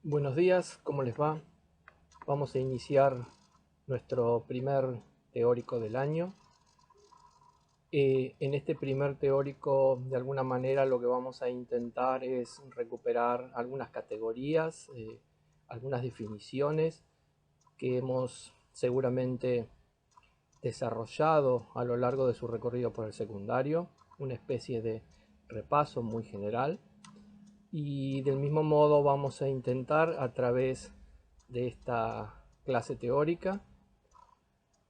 Buenos días, ¿cómo les va? Vamos a iniciar nuestro primer teórico del año. En este primer teórico, de alguna manera, lo que vamos a intentar es recuperar algunas categorías, algunas definiciones que hemos seguramente desarrollado a lo largo de su recorrido por el secundario, una especie de repaso muy general. Y del mismo modo vamos a intentar a través de esta clase teórica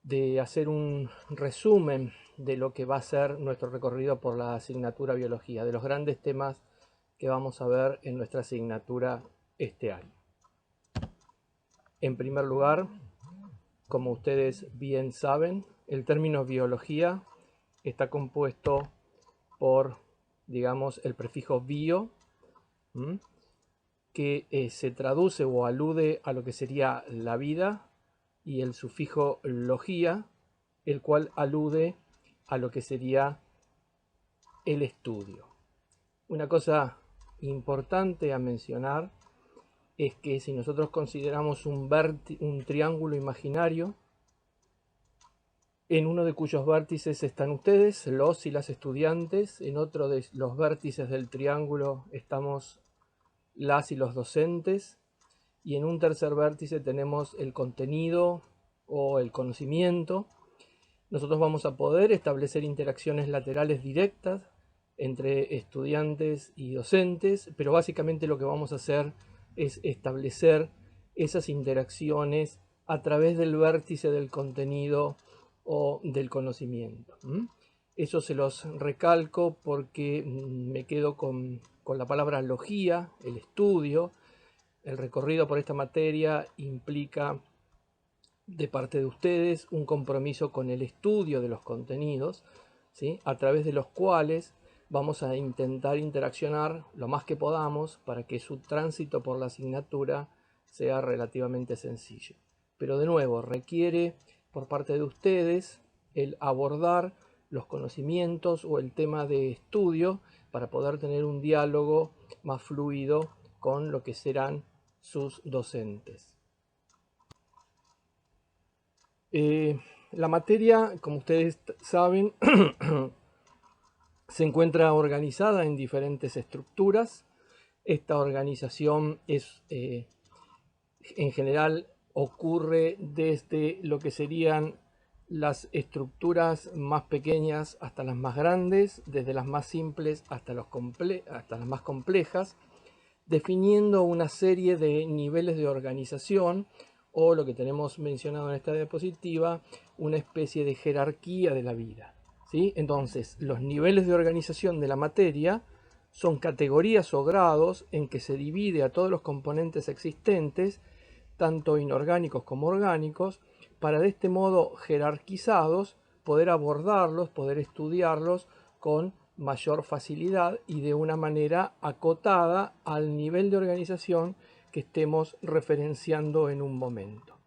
de hacer un resumen de lo que va a ser nuestro recorrido por la asignatura biología, de los grandes temas que vamos a ver en nuestra asignatura este año. En primer lugar, como ustedes bien saben, el término biología está compuesto por, digamos, el prefijo bio, que se traduce o alude a lo que sería la vida, y el sufijo logía, el cual alude a lo que sería el estudio. Una cosa importante a mencionar es que si nosotros consideramos un triángulo imaginario, en uno de cuyos vértices están ustedes, los y las estudiantes, en otro de los vértices del triángulo estamos las y los docentes, y en un tercer vértice tenemos el contenido o el conocimiento. Nosotros vamos a poder establecer interacciones laterales directas entre estudiantes y docentes, pero básicamente lo que vamos a hacer es establecer esas interacciones a través del vértice del contenido o del conocimiento. Eso se los recalco porque me quedo con la palabra logía, el estudio. El recorrido por esta materia implica de parte de ustedes un compromiso con el estudio de los contenidos, ¿sí?, a través de los cuales vamos a intentar interaccionar lo más que podamos para que su tránsito por la asignatura sea relativamente sencillo. Pero de nuevo, requiere por parte de ustedes el abordar los conocimientos o el tema de estudio para poder tener un diálogo más fluido con lo que serán sus docentes. La materia, como ustedes saben, se encuentra organizada en diferentes estructuras. Esta organización en general ocurre desde lo que serían las estructuras más pequeñas hasta las más grandes, desde las más simples hasta las más complejas, definiendo una serie de niveles de organización, o lo que tenemos mencionado en esta diapositiva, una especie de jerarquía de la vida, ¿sí? Entonces, los niveles de organización de la materia son categorías o grados en que se divide a todos los componentes existentes, tanto inorgánicos como orgánicos, para de este modo jerarquizados poder abordarlos, poder estudiarlos con mayor facilidad y de una manera acotada al nivel de organización que estemos referenciando en un momento,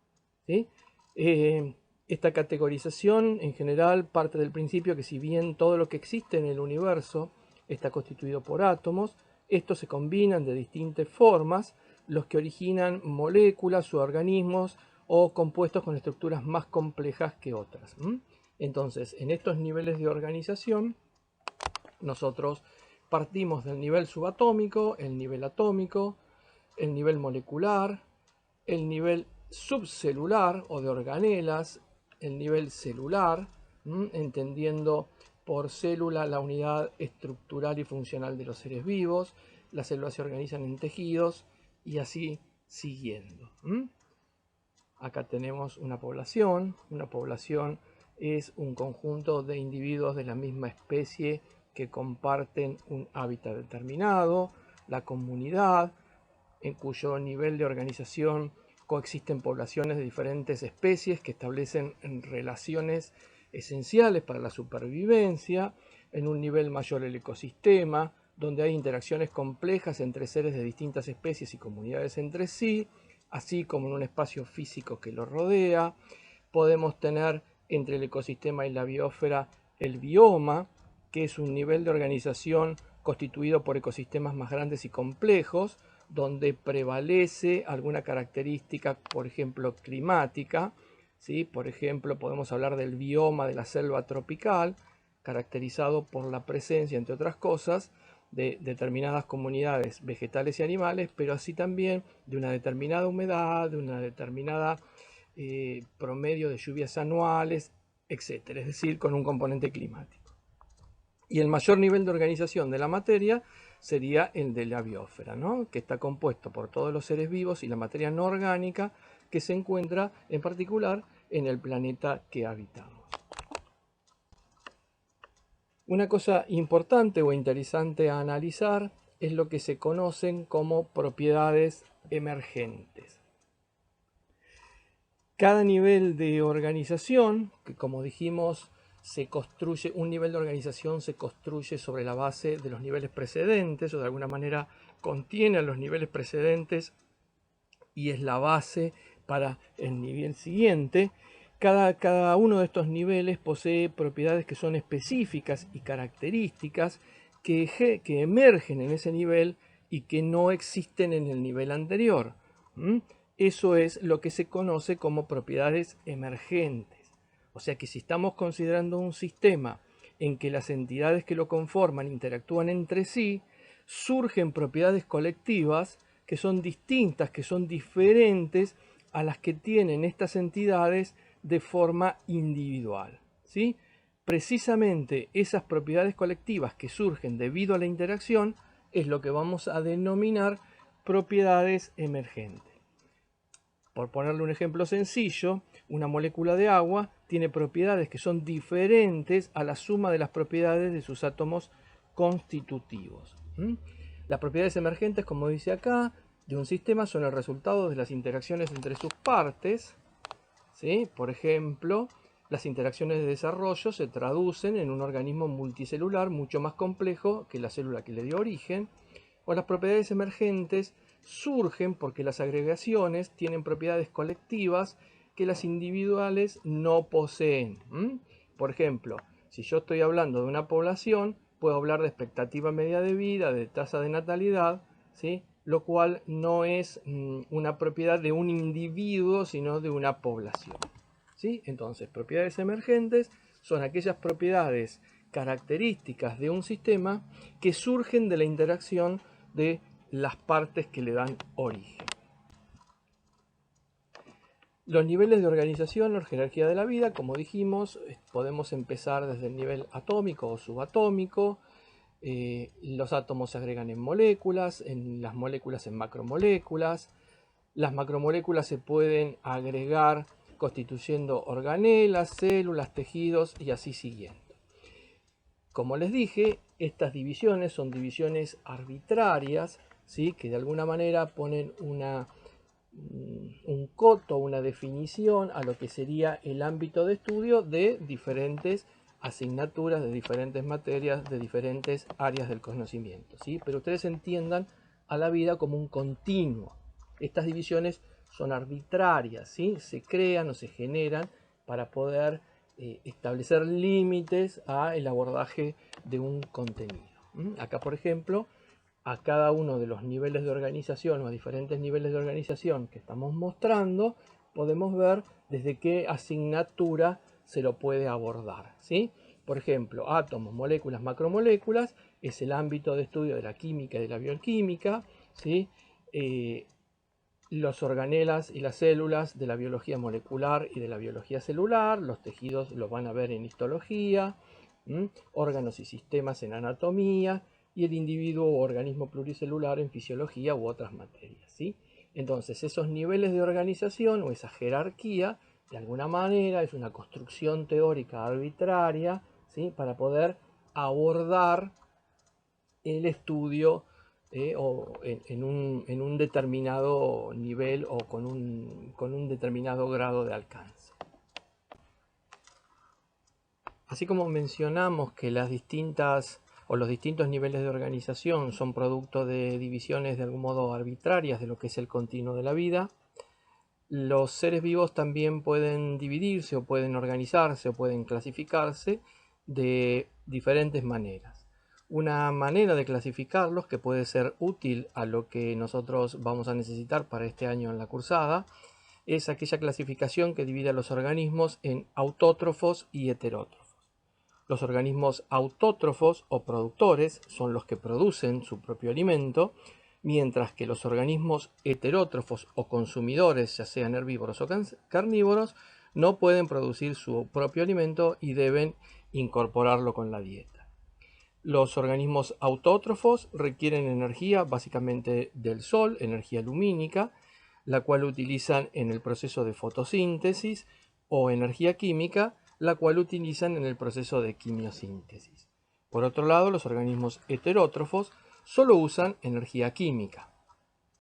¿sí? Esta categorización en general parte del principio que si bien todo lo que existe en el universo está constituido por átomos, estos se combinan de distintas formas, los que originan moléculas o organismos o compuestos con estructuras más complejas que otras. Entonces, en estos niveles de organización, nosotros partimos del nivel subatómico, el nivel atómico, el nivel molecular, el nivel subcelular o de organelas, el nivel celular, entendiendo por célula la unidad estructural y funcional de los seres vivos. Las células se organizan en tejidos y así siguiendo. Acá tenemos una población. Una población es un conjunto de individuos de la misma especie que comparten un hábitat determinado. La comunidad, en cuyo nivel de organización coexisten poblaciones de diferentes especies que establecen relaciones esenciales para la supervivencia. En un nivel mayor, el ecosistema, donde hay interacciones complejas entre seres de distintas especies y comunidades entre sí, así como en un espacio físico que lo rodea. Podemos tener entre el ecosistema y la biosfera el bioma, que es un nivel de organización constituido por ecosistemas más grandes y complejos, donde prevalece alguna característica, por ejemplo, climática, ¿sí? Por ejemplo, podemos hablar del bioma de la selva tropical, caracterizado por la presencia, entre otras cosas, de determinadas comunidades vegetales y animales, pero así también de una determinada humedad, de una determinada promedio de lluvias anuales, etc. Es decir, con un componente climático. Y el mayor nivel de organización de la materia sería el de la biosfera, ¿no? Que está compuesto por todos los seres vivos y la materia no orgánica que se encuentra en particular en el planeta que habitamos. Una cosa importante o interesante a analizar es lo que se conocen como propiedades emergentes. Cada nivel de organización, que como dijimos, un nivel de organización se construye sobre la base de los niveles precedentes, o de alguna manera contiene a los niveles precedentes y es la base para el nivel siguiente. Cada uno de estos niveles posee propiedades que son específicas y características que emergen en ese nivel y que no existen en el nivel anterior. Eso es lo que se conoce como propiedades emergentes. O sea que si estamos considerando un sistema en que las entidades que lo conforman interactúan entre sí, surgen propiedades colectivas que son distintas, que son diferentes a las que tienen estas entidades de forma individual, ¿sí? Precisamente esas propiedades colectivas que surgen debido a la interacción es lo que vamos a denominar propiedades emergentes. Por ponerle un ejemplo sencillo, una molécula de agua tiene propiedades que son diferentes a la suma de las propiedades de sus átomos constitutivos. Las propiedades emergentes, como dice acá, de un sistema son el resultado de las interacciones entre sus partes, ¿sí? Por ejemplo, las interacciones de desarrollo se traducen en un organismo multicelular mucho más complejo que la célula que le dio origen, o las propiedades emergentes surgen porque las agregaciones tienen propiedades colectivas que las individuales no poseen. Por ejemplo, si yo estoy hablando de una población, puedo hablar de expectativa media de vida, de tasa de natalidad, ¿sí? Lo cual no es una propiedad de un individuo, sino de una población, ¿sí? Entonces, propiedades emergentes son aquellas propiedades características de un sistema que surgen de la interacción de las partes que le dan origen. Los niveles de organización o jerarquía de la vida, como dijimos, podemos empezar desde el nivel atómico o subatómico. Los átomos se agregan en moléculas, en las moléculas en macromoléculas. Las macromoléculas se pueden agregar constituyendo organelas, células, tejidos y así siguiendo. Como les dije, estas divisiones son divisiones arbitrarias, ¿sí? Que de alguna manera ponen un coto, una definición a lo que sería el ámbito de estudio de diferentes asignaturas, de diferentes materias, de diferentes áreas del conocimiento, ¿sí? Pero ustedes entiendan a la vida como un continuo. Estas divisiones son arbitrarias, ¿sí? Se crean o se generan para poder establecer límites al abordaje de un contenido. Acá, por ejemplo, a cada uno de los niveles de organización o a diferentes niveles de organización que estamos mostrando, podemos ver desde qué asignatura se lo puede abordar, ¿sí? Por ejemplo, átomos, moléculas, macromoléculas es el ámbito de estudio de la química y de la bioquímica, ¿sí? Los organelas y las células de la biología molecular y de la biología celular, los tejidos los van a ver en histología, órganos y sistemas en anatomía, y el individuo o organismo pluricelular en fisiología u otras materias, ¿sí? Entonces, esos niveles de organización o esa jerarquía, de alguna manera, es una construcción teórica arbitraria, ¿sí? Para poder abordar el estudio o en un determinado nivel o con un determinado grado de alcance. Así como mencionamos que los distintos niveles de organización son producto de divisiones de algún modo arbitrarias de lo que es el continuo de la vida, los seres vivos también pueden dividirse o pueden organizarse o pueden clasificarse de diferentes maneras. Una manera de clasificarlos que puede ser útil a lo que nosotros vamos a necesitar para este año en la cursada es aquella clasificación que divide a los organismos en autótrofos y heterótrofos. Los organismos autótrofos o productores son los que producen su propio alimento, mientras que los organismos heterótrofos o consumidores, ya sean herbívoros o carnívoros, no pueden producir su propio alimento y deben incorporarlo con la dieta. Los organismos autótrofos requieren energía básicamente del sol, energía lumínica, la cual utilizan en el proceso de fotosíntesis, o energía química, la cual utilizan en el proceso de quimiosíntesis. Por otro lado, los organismos heterótrofos solo usan energía química.